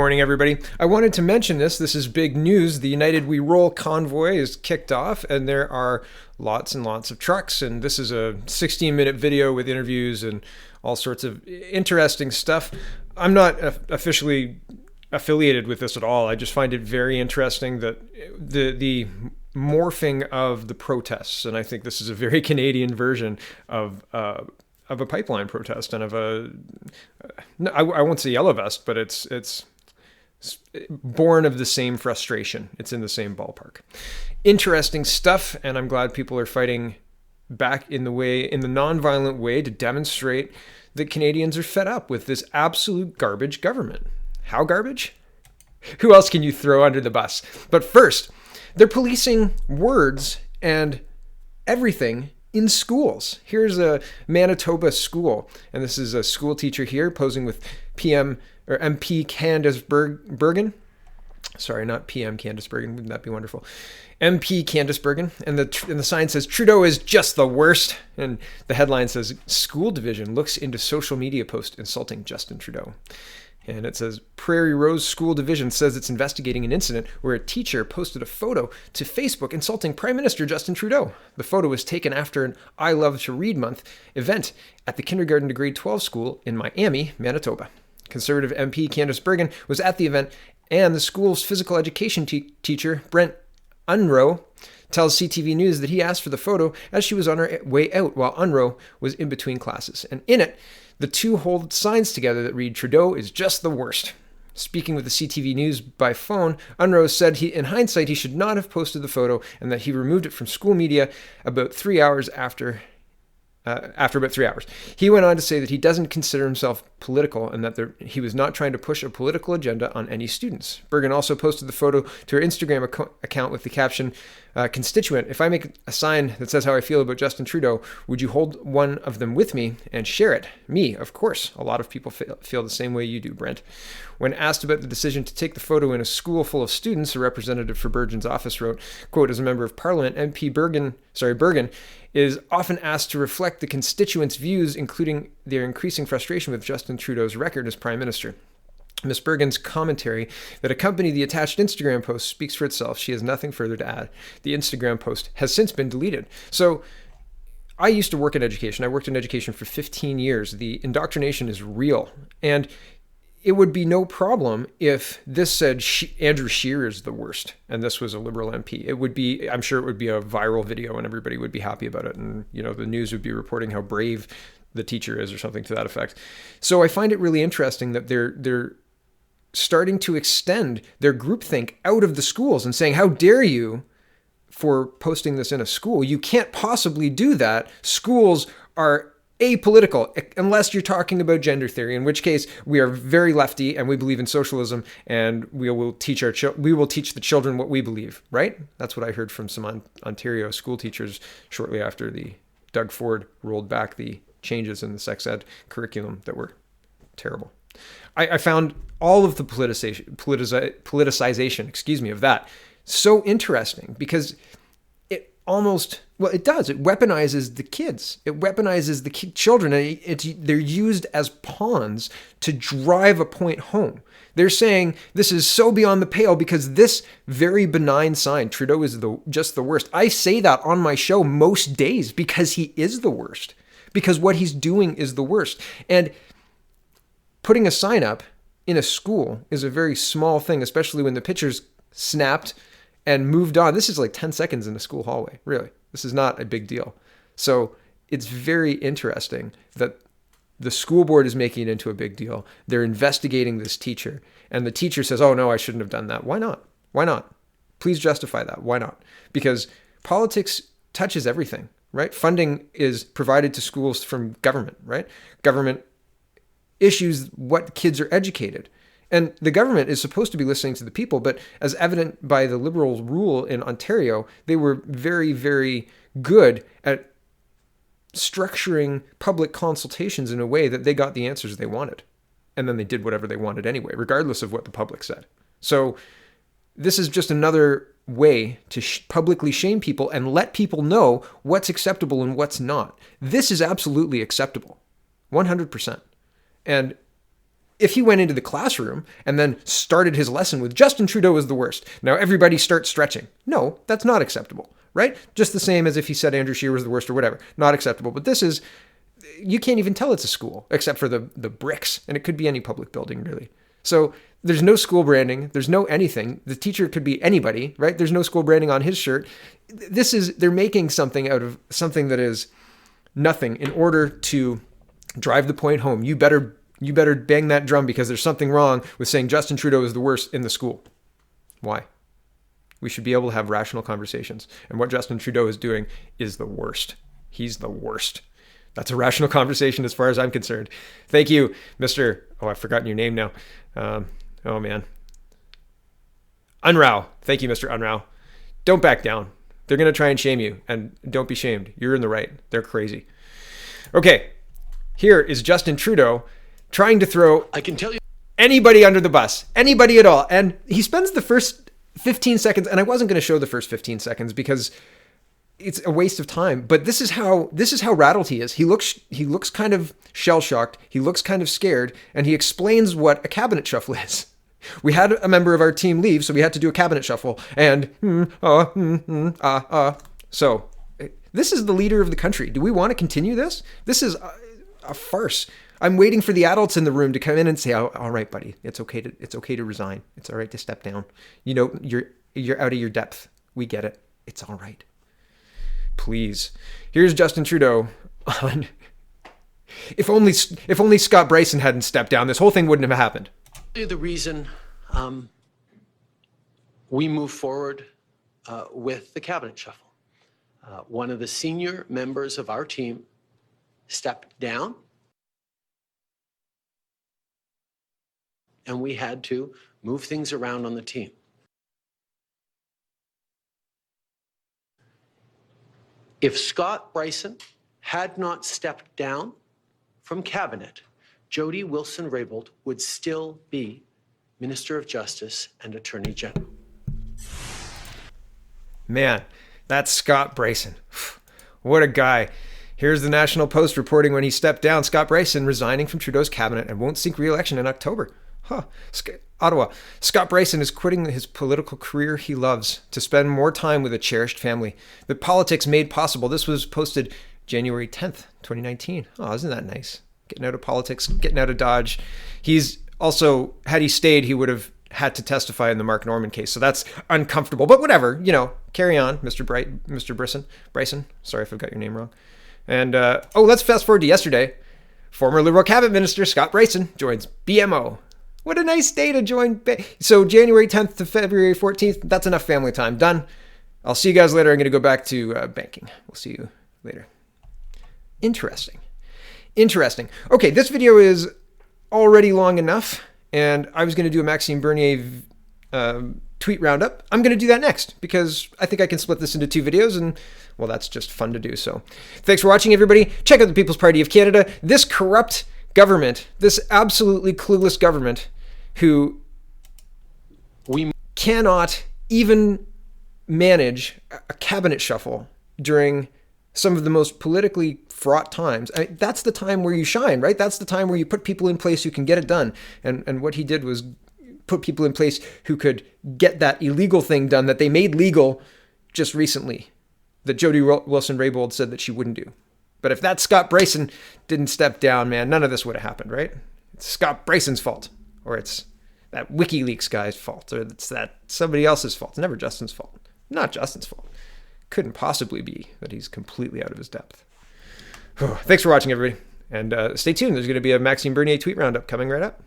Morning, everybody. I wanted to mention this. This is big news. The United We Roll convoy is kicked off, and there are lots and lots of trucks. And this is a 16-minute video with interviews and all sorts of interesting stuff. I'm not officially affiliated with this at all. I just find it very interesting that the morphing of the protests, and I think this is a very Canadian version of a pipeline protest and of I won't say yellow vest, but it's born of the same frustration. It's in the same ballpark. Interesting stuff, and I'm glad people are fighting back in the nonviolent way to demonstrate that Canadians are fed up with this absolute garbage government. How garbage? Who else can you throw under the bus? But first, they're policing words and everything in schools. Here's a Manitoba school, and this is a school teacher here posing with MP Candice Bergen. Sorry, not PM Candice Bergen. Wouldn't that be wonderful? MP Candice Bergen. And the sign says, "Trudeau is just the worst." And the headline says, "School Division looks into social media post insulting Justin Trudeau." And it says, Prairie Rose School Division says it's investigating an incident where a teacher posted a photo to Facebook insulting Prime Minister Justin Trudeau. The photo was taken after an I Love to Read Month event at the kindergarten to grade 12 school in Miami, Manitoba. Conservative MP Candice Bergen was at the event, and the school's physical education teacher, Brent Unroe, tells CTV News that he asked for the photo as she was on her way out while Unroe was in between classes. And in it, the two hold signs together that read, "Trudeau is just the worst." Speaking with the CTV News by phone, Unroe said in hindsight he should not have posted the photo and that he removed it from school media about 3 hours after about 3 hours. He went on to say that he doesn't consider himself political and that he was not trying to push a political agenda on any students. Bergen also posted the photo to her Instagram account with the caption, "Constituent, if I make a sign that says how I feel about Justin Trudeau, would you hold one of them with me and share it?" Me, of course. A lot of people feel the same way you do, Brent. When asked about the decision to take the photo in a school full of students, a representative for Bergen's office wrote, quote, "As a member of Parliament, MP Bergen is often asked to reflect the constituents' views, including their increasing frustration with Justin Trudeau's record as Prime Minister." Ms. Bergen's commentary that accompanied the attached Instagram post speaks for itself. She has nothing further to add. The Instagram post has since been deleted. So I used to work in education. I worked in education for 15 years. The indoctrination is real. And it would be no problem if this said Andrew Scheer is the worst and this was a Liberal MP. I'm sure it would be a viral video and everybody would be happy about it. And, the news would be reporting how brave the teacher is or something to that effect. So I find it really interesting that they're starting to extend their groupthink out of the schools and saying, how dare you for posting this in a school? You can't possibly do that. Schools are apolitical, unless you're talking about gender theory, in which case we are very lefty and we believe in socialism and we will teach the children what we believe, right? That's what I heard from some Ontario school teachers shortly after the Doug Ford rolled back the changes in the sex ed curriculum that were terrible. I found all of the politicization, of that so interesting because it weaponizes the kids. It weaponizes the children. And they're used as pawns to drive a point home. They're saying this is so beyond the pale because this very benign sign, Trudeau is just the worst. I say that on my show most days because he is the worst. Because what he's doing is the worst. And putting a sign up in a school is a very small thing, especially when the picture's snapped and moved on. This is like 10 seconds in the school hallway, really. This is not a big deal. So it's very interesting that the school board is making it into a big deal. They're investigating this teacher, and the teacher says, "Oh, no, I shouldn't have done that." Why not? Why not? Please justify that. Why not? Because politics touches everything, right? Funding is provided to schools from government, right? Government issues what kids are educated. And the government is supposed to be listening to the people, but as evident by the Liberals' rule in Ontario, they were very, very good at structuring public consultations in a way that they got the answers they wanted. And then they did whatever they wanted anyway, regardless of what the public said. So this is just another way to publicly shame people and let people know what's acceptable and what's not. This is absolutely acceptable, 100%. And if he went into the classroom and then started his lesson with Justin Trudeau is the worst, now everybody start stretching. No, that's not acceptable, right? Just the same as if he said Andrew Scheer was the worst or whatever. Not acceptable. But this is, you can't even tell it's a school except for the bricks. And it could be any public building, really. So there's no school branding. There's no anything. The teacher could be anybody, right? There's no school branding on his shirt. They're making something out of something that is nothing in order to drive the point home. You better bang that drum because there's something wrong with saying Justin Trudeau is the worst in the school. Why? We should be able to have rational conversations. And what Justin Trudeau is doing is the worst. He's the worst. That's a rational conversation as far as I'm concerned. Thank you, Mr. Oh, I've forgotten your name now. Oh, man. Unrau. Thank you, Mr. Unrau. Don't back down. They're going to try and shame you. And don't be shamed. You're in the right. They're crazy. Okay. Here is Justin Trudeau trying to throw, I can tell you, anybody under the bus, anybody at all. And he spends the first 15 seconds, and I wasn't going to show the first 15 seconds because it's a waste of time. But this is how rattled he is. He looks kind of shell-shocked. He looks kind of scared, and he explains what a cabinet shuffle is. We had a member of our team leave, so we had to do a cabinet shuffle. And So this is the leader of the country. Do we want to continue this? This is a farce. I'm waiting for the adults in the room to come in and say, oh, all right, buddy, it's okay to resign. It's all right to step down. You know, you're out of your depth. We get it. It's all right. Please. Here's Justin Trudeau on, if only Scott Brison hadn't stepped down, this whole thing wouldn't have happened. The reason we move forward with the cabinet shuffle. One of the senior members of our team stepped down, and we had to move things around on the team. If Scott Brison had not stepped down from cabinet, Jody Wilson-Raybould would still be Minister of Justice and Attorney General. Man, that's Scott Brison. What a guy. Here's the National Post reporting when he stepped down. Scott Brison resigning from Trudeau's cabinet and won't seek re-election in October. Ottawa. Scott Brison is quitting his political career he loves to spend more time with a cherished family. The politics made possible. This was posted January 10th, 2019. Oh, isn't that nice? Getting out of politics, getting out of Dodge. He's also, had he stayed, he would have had to testify in the Mark Norman case. So that's uncomfortable, but whatever, carry on, Mr. Brison. Sorry if I've got your name wrong. And, let's fast forward to yesterday. Former Liberal Cabinet Minister Scott Brison joins BMO. What a nice day to join. So January 10th to February 14th, that's enough family time. Done. I'll see you guys later. I'm going to go back to banking. We'll see you later. Interesting. Okay, this video is already long enough, and I was going to do a Maxime Bernier tweet roundup. I'm going to do that next because I think I can split this into two videos, and well, that's just fun to do. So thanks for watching, everybody. Check out the People's Party of Canada. This corrupt government, this absolutely clueless government who we cannot even manage a cabinet shuffle during some of the most politically fraught times. I mean, that's the time where you shine, right? That's the time where you put people in place who can get it done. And what he did was put people in place who could get that illegal thing done that they made legal just recently, that Jody Wilson-Raybould said that she wouldn't do. But if that Scott Brison didn't step down, man, none of this would have happened, right? It's Scott Brison's fault, or it's that WikiLeaks guy's fault, or it's that somebody else's fault. It's never Justin's fault. Not Justin's fault. Couldn't possibly be that he's completely out of his depth. Thanks for watching, everybody. And stay tuned. There's going to be a Maxime Bernier tweet roundup coming right up.